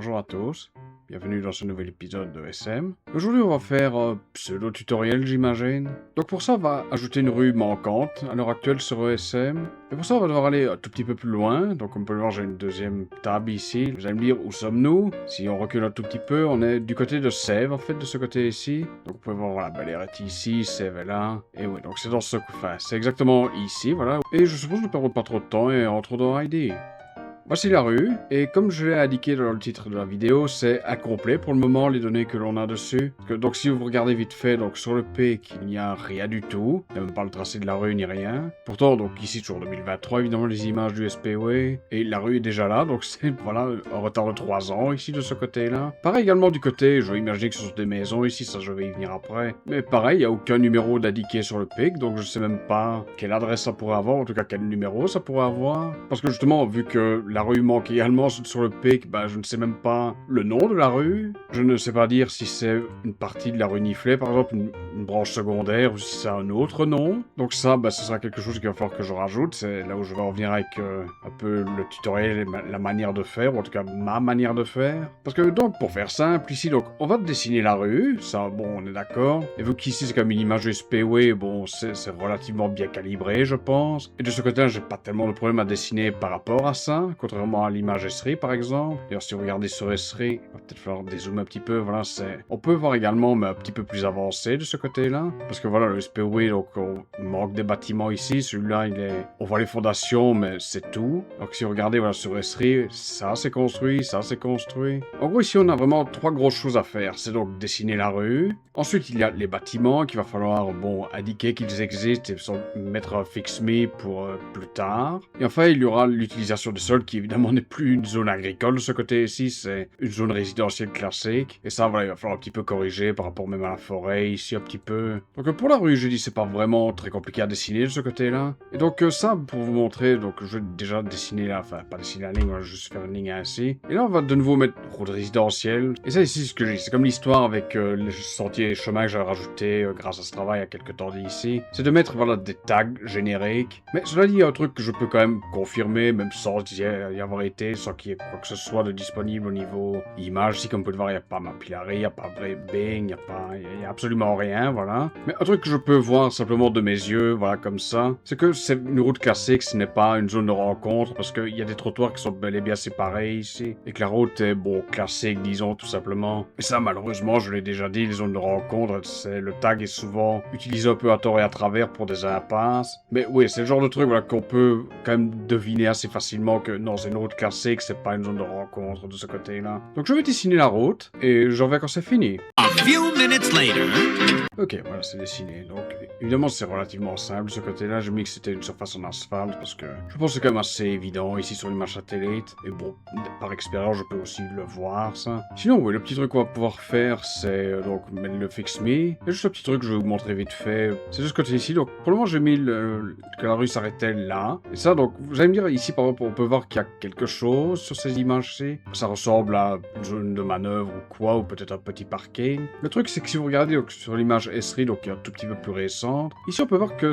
Bonjour à tous, bienvenue dans ce nouvel épisode de SM. Aujourd'hui on va faire un pseudo-tutoriel j'imagine. Donc pour ça on va ajouter une rue manquante à l'heure actuelle sur ESM. Et pour ça on va devoir aller un tout petit peu plus loin. Donc comme vous pouvez le voir j'ai une deuxième table ici. Vous allez me dire où sommes-nous? Si on recule un tout petit peu, on est du côté de Save en fait, de ce côté ici. Donc vous pouvez voir, voilà, Bel-Air est ici, Save est là. Et oui, donc c'est dans ce... Enfin, c'est exactement ici, voilà. Et je suppose que ne perdons pas trop de temps et entre dans ID. Voici la rue, et comme je l'ai indiqué dans le titre de la vidéo, c'est incomplet pour le moment les données que l'on a dessus. Donc si vous regardez vite fait, donc sur le PIC, il n'y a rien du tout, il n'y a même pas le tracé de la rue ni rien. Pourtant, donc ici toujours 2023, évidemment les images du SPWay, et la rue est déjà là, donc c'est voilà un retard de 3 ans ici de ce côté-là. Pareil également du côté, je vais imaginer que ce sont des maisons ici, ça je vais y venir après. Mais pareil, il n'y a aucun numéro d'indiqué sur le PIC, donc je sais même pas quelle adresse ça pourrait avoir, en tout cas quel numéro ça pourrait avoir. Parce que justement, vu que la rue manque également sur le PIC, bah, je ne sais même pas le nom de la rue. Je ne sais pas dire si c'est une partie de la rue Niflet, par exemple, une branche secondaire, ou si c'est un autre nom. Donc ça, bah, ce sera quelque chose qu'il va falloir que je rajoute. C'est là où je vais en venir avec un peu le tutoriel et la manière de faire, ou en tout cas ma manière de faire. Parce que donc, pour faire simple, ici, donc, on va dessiner la rue. Ça, bon, on est d'accord. Et vu qu'ici, c'est comme une image SPWay, bon, c'est relativement bien calibré, je pense. Et de ce côté-là, j'ai pas tellement de problème à dessiner par rapport à ça, contrairement à l'image S3 par exemple. D'ailleurs si vous regardez sur S3, il va peut-être falloir dézoomer un petit peu, voilà, c'est... On peut voir également, mais un petit peu plus avancé de ce côté-là. Parce que voilà, le SPWay, donc on manque des bâtiments ici, celui-là il est... On voit les fondations, mais c'est tout. Donc si vous regardez voilà, sur S3, ça c'est construit, ça c'est construit. En gros ici on a vraiment 3 grosses choses à faire. C'est donc dessiner la rue. Ensuite il y a les bâtiments qu'il va falloir, bon, indiquer qu'ils existent et mettre un fix me pour plus tard. Et enfin il y aura l'utilisation des sols qui évidemment n'est plus une zone agricole de ce côté-ci, c'est une zone résidentielle classique. Et ça, voilà, il va falloir un petit peu corriger par rapport même à la forêt, ici un petit peu. Donc pour la rue, je dis, c'est pas vraiment très compliqué à dessiner de ce côté-là. Et donc ça, pour vous montrer, donc je vais déjà dessiner là, enfin pas dessiner la ligne, on va juste faire une ligne ainsi. Et là, on va de nouveau mettre route résidentielle. Et ça ici, ce que j'ai, c'est comme l'histoire avec les sentiers et chemins que j'ai rajouté grâce à ce travail il y a quelques temps d'ici. C'est de mettre, voilà, des tags génériques. Mais cela dit, il y a un truc que je peux quand même confirmer, même sans y avoir été, sans qu'il y ait quoi que ce soit de disponible au niveau image. Ici, comme vous pouvez le voir, il n'y a pas Mapillary, il n'y a pas Bing, il n'y a absolument rien, voilà. Mais un truc que je peux voir simplement de mes yeux, voilà, comme ça, c'est que c'est une route classique, ce n'est pas une zone de rencontre, parce qu'il y a des trottoirs qui sont bel et bien séparés ici, et que la route est, bon, classique, disons, tout simplement. Et ça, malheureusement, je l'ai déjà dit, les zones de rencontre, le tag est souvent utilisé un peu à tort et à travers pour des impasses. Mais oui, c'est le genre de truc, voilà, qu'on peut quand même deviner assez facilement que non, c'est une route classique, c'est pas une zone de rencontre de ce côté-là. Donc je vais dessiner la route, et j'en reviens quand c'est fini. A few minutes later. Ok, voilà, c'est dessiné. Donc, évidemment, c'est relativement simple, ce côté-là. J'ai mis que c'était une surface en asphalte, parce que je pense que c'est quand même assez évident, ici, sur l'image satellite. Et bon, par expérience, je peux aussi le voir, ça. Sinon, oui, le petit truc qu'on va pouvoir faire, c'est, donc, mettre le fix me. Et juste un petit truc que je vais vous montrer vite fait. C'est de ce côté-ci. Donc, pour le moment, j'ai mis que la rue s'arrêtait là. Et ça, donc, vous allez me dire, ici, par exemple, on peut voir qu'il y a quelque chose sur ces images-ci. Ça ressemble à une zone de manœuvre ou quoi, ou peut-être un petit parking. Le truc, c'est que si vous regardez donc, sur l'image S3, donc qui est un tout petit peu plus récente, ici on peut voir que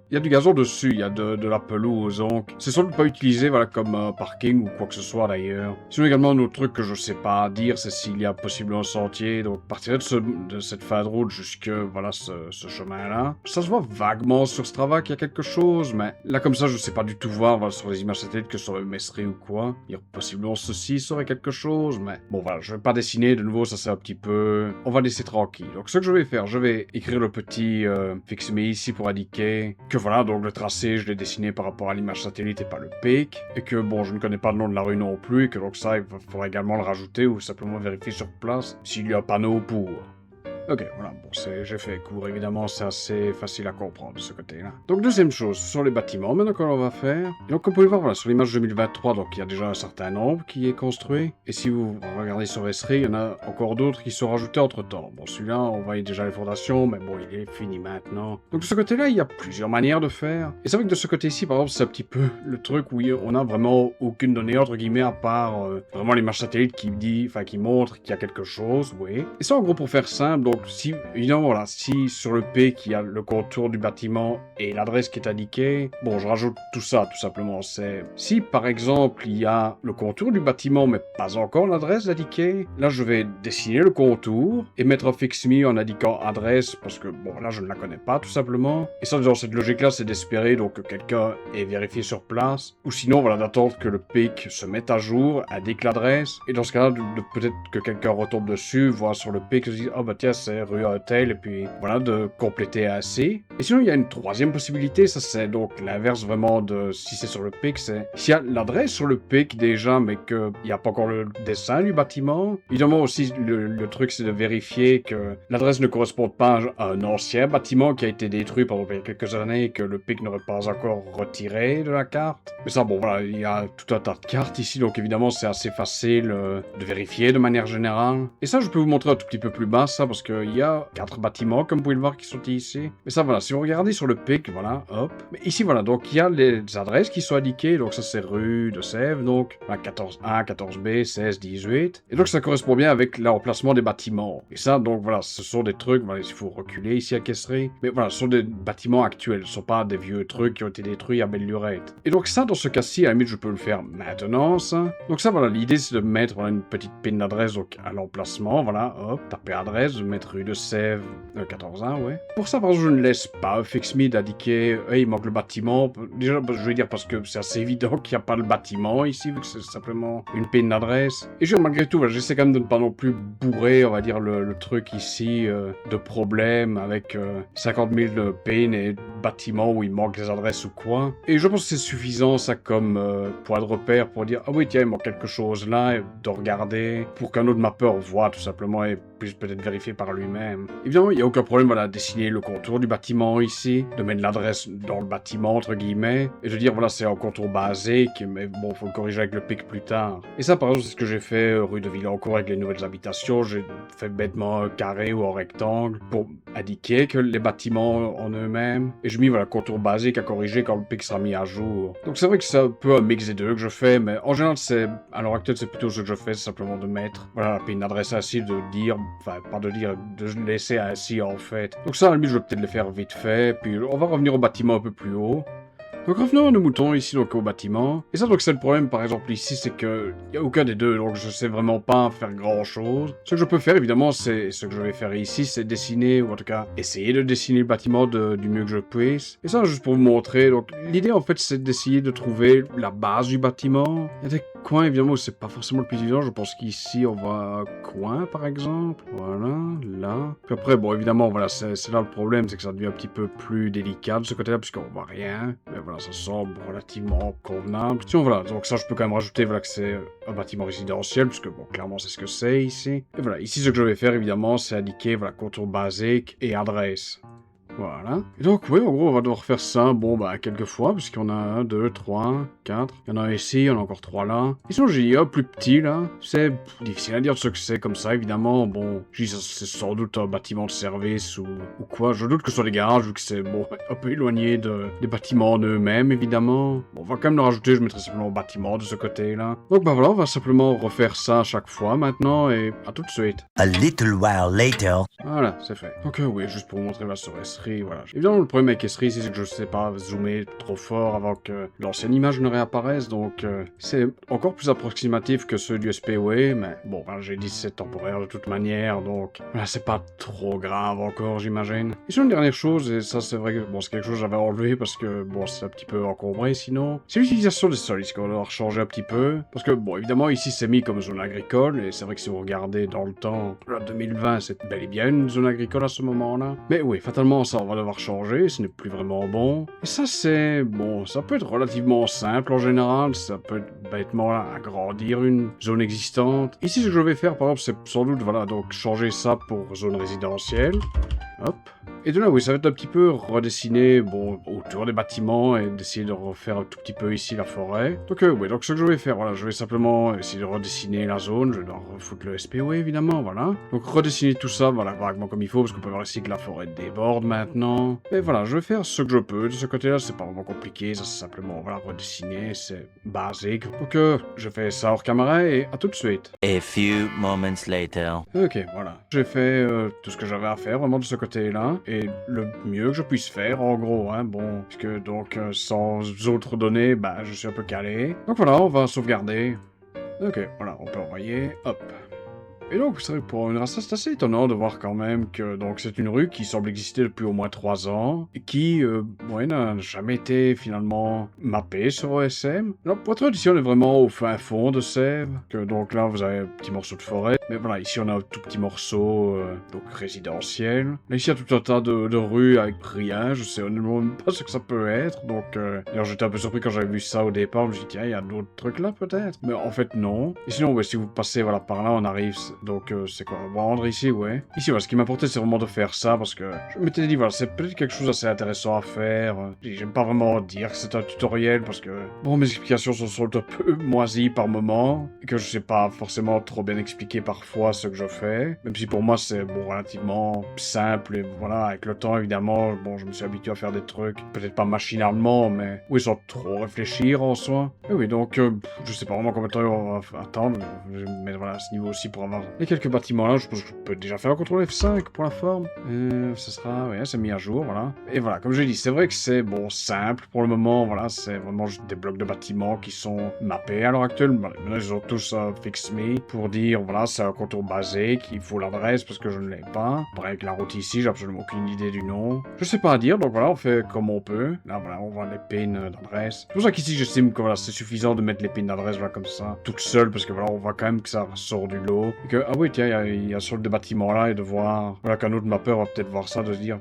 il y a du gazon dessus, il y a de la pelouse, donc c'est sans doute pas utilisé voilà, comme parking ou quoi que ce soit d'ailleurs. Sinon également un autre truc que je sais pas dire, c'est s'il y a possiblement un sentier, donc partir de cette fin de route jusque voilà ce chemin-là. Ça se voit vaguement sur Strava qu'il y a quelque chose, mais là comme ça je sais pas du tout voir voilà, sur les images satellites que sur MS3 ou quoi. Il y a possiblement ceci serait quelque chose, mais bon voilà, je vais pas dessiner de nouveau, ça c'est un petit peu... On va laisser tranquille. Donc ce que je vais faire, je vais écrire le petit fix me ici pour indiquer que voilà, donc le tracé, je l'ai dessiné par rapport à l'image satellite et pas le PIC, et que bon, je ne connais pas le nom de la rue non plus, et que donc ça, il faudra également le rajouter ou simplement vérifier sur place s'il y a un panneau pour. Ok, voilà, bon, j'ai fait court, évidemment, c'est assez facile à comprendre de ce côté-là. Donc, deuxième chose, ce sont les bâtiments, maintenant qu'on va faire. Et donc, comme vous pouvez le voir, voilà, sur l'image 2023, donc il y a déjà un certain nombre qui est construit. Et si vous regardez sur S3, il y en a encore d'autres qui sont rajoutés entre-temps. Bon, celui-là, on voyait déjà les fondations, mais bon, il est fini maintenant. Donc, de ce côté-là, il y a plusieurs manières de faire. Et c'est vrai que de ce côté-ci, par exemple, c'est un petit peu le truc où on a vraiment aucune donnée, entre guillemets, à part vraiment l'image satellite qui dit, enfin, qui montre qu'il y a quelque chose, oui. Et ça, en gros, pour faire simple, donc, exemple, si, évidemment, voilà, si sur le PIC, il y a le contour du bâtiment et l'adresse qui est indiquée, bon, je rajoute tout ça, tout simplement. C'est si, par exemple, il y a le contour du bâtiment, mais pas encore l'adresse indiquée, là, je vais dessiner le contour et mettre fix me en indiquant adresse, parce que, bon, là, je ne la connais pas, tout simplement. Et ça, dans cette logique-là, c'est d'espérer donc que quelqu'un ait vérifié sur place, ou sinon, voilà, d'attendre que le PIC se mette à jour, indique l'adresse, et dans ce cas-là, de peut-être que quelqu'un retombe dessus, voit sur le PIC, se dit, oh bah tiens, c'est rue Hotel, et puis voilà, de compléter assez. Et sinon, il y a une troisième possibilité, ça c'est donc l'inverse vraiment de si c'est sur le PIC, c'est s'il y a l'adresse sur le PIC déjà, mais qu'il n'y a pas encore le dessin du bâtiment. Évidemment aussi, le truc, c'est de vérifier que l'adresse ne correspond pas à un ancien bâtiment qui a été détruit pendant quelques années et que le PIC n'aurait pas encore retiré de la carte. Mais ça, bon, voilà, il y a tout un tas de cartes ici, donc évidemment, c'est assez facile de vérifier de manière générale. Et ça, je peux vous montrer un tout petit peu plus bas, ça, parce qu'il y a 4 bâtiments, comme vous pouvez le voir, qui sont ici. Mais ça, voilà, si vous regardez sur le PIC, voilà, hop. Mais ici, voilà, donc il y a les adresses qui sont indiquées, donc ça, c'est rue de Sèvres, donc 14A, 14B, 16, 18. Et donc, ça correspond bien avec l'emplacement des bâtiments. Et ça, donc, voilà, ce sont des trucs, voilà, il faut reculer ici à Caisserie. Mais voilà, ce sont des bâtiments actuels, ce ne sont pas des vieux trucs qui ont été détruits à belle lurette. Et donc, ça, dans ce cas-ci, à la limite, je peux le faire maintenant, ça. Donc, ça, voilà, l'idée, c'est de mettre voilà, une petite pin d'adresse donc à l'emplacement, voilà, hop, taper adresse, mettre rue de Sèvres, 14A, ouais. Pour ça, par exemple, je ne laisse pas fix me d'indiquer, hey, il manque le bâtiment. Déjà, je vais dire parce que c'est assez évident qu'il n'y a pas le bâtiment ici, vu que c'est simplement une pin d'adresse. Et malgré tout, voilà, j'essaie quand même de ne pas non plus bourrer, on va dire, le truc ici de problème avec 50 000 pins et bâtiments où il manque des adresses ou quoi. Et je pense que c'est suffisant, ça, comme point de repère pour dire, ah oui, tiens, il manque quelque chose là, et de regarder pour qu'un autre mappeur voit tout simplement et puisse peut-être vérifier par lui-même. Évidemment, il n'y a aucun problème, voilà, de dessiner le contour du bâtiment ici, de mettre l'adresse dans le bâtiment, entre guillemets, et de dire, voilà, c'est un contour basique, mais bon, faut le corriger avec le PIC plus tard. Et ça, par exemple, c'est ce que j'ai fait rue de Villancourt avec les nouvelles habitations. J'ai fait bêtement un carré ou un rectangle pour indiquer que les bâtiments en eux-mêmes. Et je mis, voilà, contour basique à corriger quand le PIC sera mis à jour. Donc c'est vrai que c'est un peu un mix des deux que je fais, mais en général, à l'heure actuelle, c'est plutôt ce que je fais, c'est simplement de mettre, voilà, puis une adresse ainsi, de dire, enfin, pas de dire, de laisser ainsi, en fait. Donc ça, à la limite, je vais peut-être le faire vite fait, puis on va revenir au bâtiment un peu plus haut. Donc revenons à nos moutons ici donc au bâtiment. Et ça donc c'est le problème par exemple ici, c'est que il n'y a aucun des deux, donc je sais vraiment pas faire grand chose. Ce que je peux faire évidemment, c'est ce que je vais faire ici, c'est dessiner, ou en tout cas essayer de dessiner le bâtiment du mieux que je puisse. Et ça juste pour vous montrer, donc l'idée en fait c'est d'essayer de trouver la base du bâtiment. Il y a des coins évidemment où c'est pas forcément le plus évident, je pense qu'ici on va un coin par exemple, voilà, là. Puis après bon évidemment voilà, c'est là le problème, c'est que ça devient un petit peu plus délicat de ce côté-là puisqu'on voit rien. Mais voilà, ça semble relativement convenable. Sinon, voilà, donc ça, je peux quand même rajouter voilà, que c'est un bâtiment résidentiel, puisque, bon, clairement, c'est ce que c'est ici. Et voilà, ici, ce que je vais faire, évidemment, c'est indiquer, voilà, contour basique et adresse. Voilà. Et donc, oui, en gros, on va devoir faire ça, bon, bah, quelques fois, puisqu'on a 1, 2, 3, 4. Il y en a un ici, il y en a encore 3 là. Et sinon, j'ai un plus petit, là. C'est difficile à dire ce que c'est comme ça, évidemment. Bon, c'est sans doute un bâtiment de service ou quoi. Je doute que ce soit des garages, vu que c'est, bon, un peu éloigné des bâtiments en eux-mêmes, évidemment. Bon, on va quand même le rajouter, je mettrai simplement bâtiment de ce côté-là. Donc, bah voilà, on va simplement refaire ça à chaque fois, maintenant, et à tout de suite. A little while later. Voilà, c'est fait. Donc, oui, juste pour vous montrer la SRS. Voilà. Évidemment, le problème avec Esri, c'est que je sais pas zoomer trop fort avant que l'ancienne image ne réapparaisse, donc c'est encore plus approximatif que ceux du SPOE, mais bon, ben, j'ai dit c'est temporaire de toute manière, donc voilà, c'est pas trop grave encore, j'imagine. Et sur une dernière chose, et ça c'est vrai que bon, c'est quelque chose que j'avais enlevé parce que bon, c'est un petit peu encombré sinon, c'est l'utilisation des sols, qu'on va devoir changer un petit peu, parce que bon, évidemment, ici c'est mis comme zone agricole, et c'est vrai que si vous regardez dans le temps, là, 2020, c'est bel et bien une zone agricole à ce moment-là, mais oui, fatalement, ça on va devoir changer, ce n'est plus vraiment bon. Et ça c'est, bon, ça peut être relativement simple en général, ça peut être bêtement agrandir une zone existante. Ici ce que je vais faire par exemple c'est sans doute, voilà, donc changer ça pour zone résidentielle. Hop. Et de là, oui, ça va être un petit peu redessiner, bon, autour des bâtiments et d'essayer de refaire un tout petit peu ici la forêt. Donc, oui, donc ce que je vais faire, voilà, je vais simplement essayer de redessiner la zone. Je dois refoutre le SPO, évidemment, voilà. Donc, redessiner tout ça, voilà, vaguement comme il faut, parce qu'on peut voir ici que la forêt déborde maintenant. Et voilà, je vais faire ce que je peux. De ce côté-là, c'est pas vraiment compliqué, ça c'est simplement, voilà, redessiner, c'est basique. Donc, je fais ça hors caméra et à tout de suite. A few moments later. Ok, voilà. J'ai fait tout ce que j'avais à faire vraiment de ce côté-là, et le mieux que je puisse faire, en gros, hein, bon, puisque donc sans autres données, bah je suis un peu calé. Donc voilà, on va sauvegarder. Ok, voilà, on peut envoyer, hop. Et donc, c'est vrai que pour une race, c'est assez étonnant de voir quand même que donc c'est une rue qui semble exister depuis au moins 3 ans, et qui, ouais, n'a jamais été finalement mappée sur OSM. Alors, pour être honnête, ici, on est vraiment au fin fond de Sèvres, que donc là, vous avez un petit morceau de forêt, mais voilà, ici, on a un tout petit morceau, donc résidentiel. Là, ici, il y a tout un tas de rues avec rien, je sais honnêtement même pas ce que ça peut être, donc, d'ailleurs, j'étais un peu surpris quand j'avais vu ça au départ, je me suis dit, tiens, il y a d'autres trucs là, peut-être, mais en fait, non. Et sinon, ouais, si vous passez, voilà, par là, on arrive. Donc, c'est quoi? Vendre ici, ouais. Ici, voilà, ce qui m'importait, c'est vraiment de faire ça, parce que je m'étais dit, voilà, c'est peut-être quelque chose d'assez intéressant à faire. J'aime pas vraiment dire que c'est un tutoriel, parce que, bon, mes explications sont un peu moisies par moment, et que je sais pas forcément trop bien expliquer parfois ce que je fais, même si pour moi, c'est, bon, relativement simple, et voilà, avec le temps, évidemment, bon, je me suis habitué à faire des trucs, peut-être pas machinalement, mais, oui, sans trop réfléchir en soi. Et oui, donc, je sais pas vraiment combien de temps on va attendre, mais voilà, à ce niveau aussi, pour avoir les quelques bâtiments là, je pense que je peux déjà faire un contrôle F5 pour la forme. Ce sera, ouais, c'est mis à jour, voilà. Et voilà, comme je l'ai dit, c'est vrai que c'est, bon, simple pour le moment, voilà, c'est vraiment juste des blocs de bâtiments qui sont mappés à l'heure actuelle. Voilà, maintenant, ils ont tous fix me pour dire, voilà, c'est un contour basique, il faut l'adresse parce que je ne l'ai pas. Pareil avec la route ici, j'ai absolument aucune idée du nom. Je sais pas à dire, donc voilà, on fait comme on peut. Là, voilà, on voit les pins d'adresse. C'est pour ça qu'ici, j'estime que voilà, c'est suffisant de mettre les pins d'adresse, voilà, comme ça, toutes seules, parce que voilà, on voit quand même que ça sort du lot. Et que, ah oui, tiens, il y a sur le bâtiment là, et de voir, voilà, qu'un autre mappeur va peut-être voir ça, de se dire,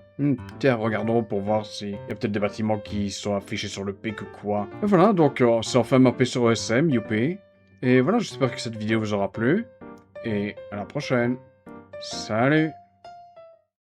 tiens, regardons pour voir s'il y a peut-être des bâtiments qui sont affichés sur le pic ou quoi. Et voilà, donc c'est enfin mappé sur OSM, youpi. Et voilà, j'espère que cette vidéo vous aura plu, et à la prochaine. Salut!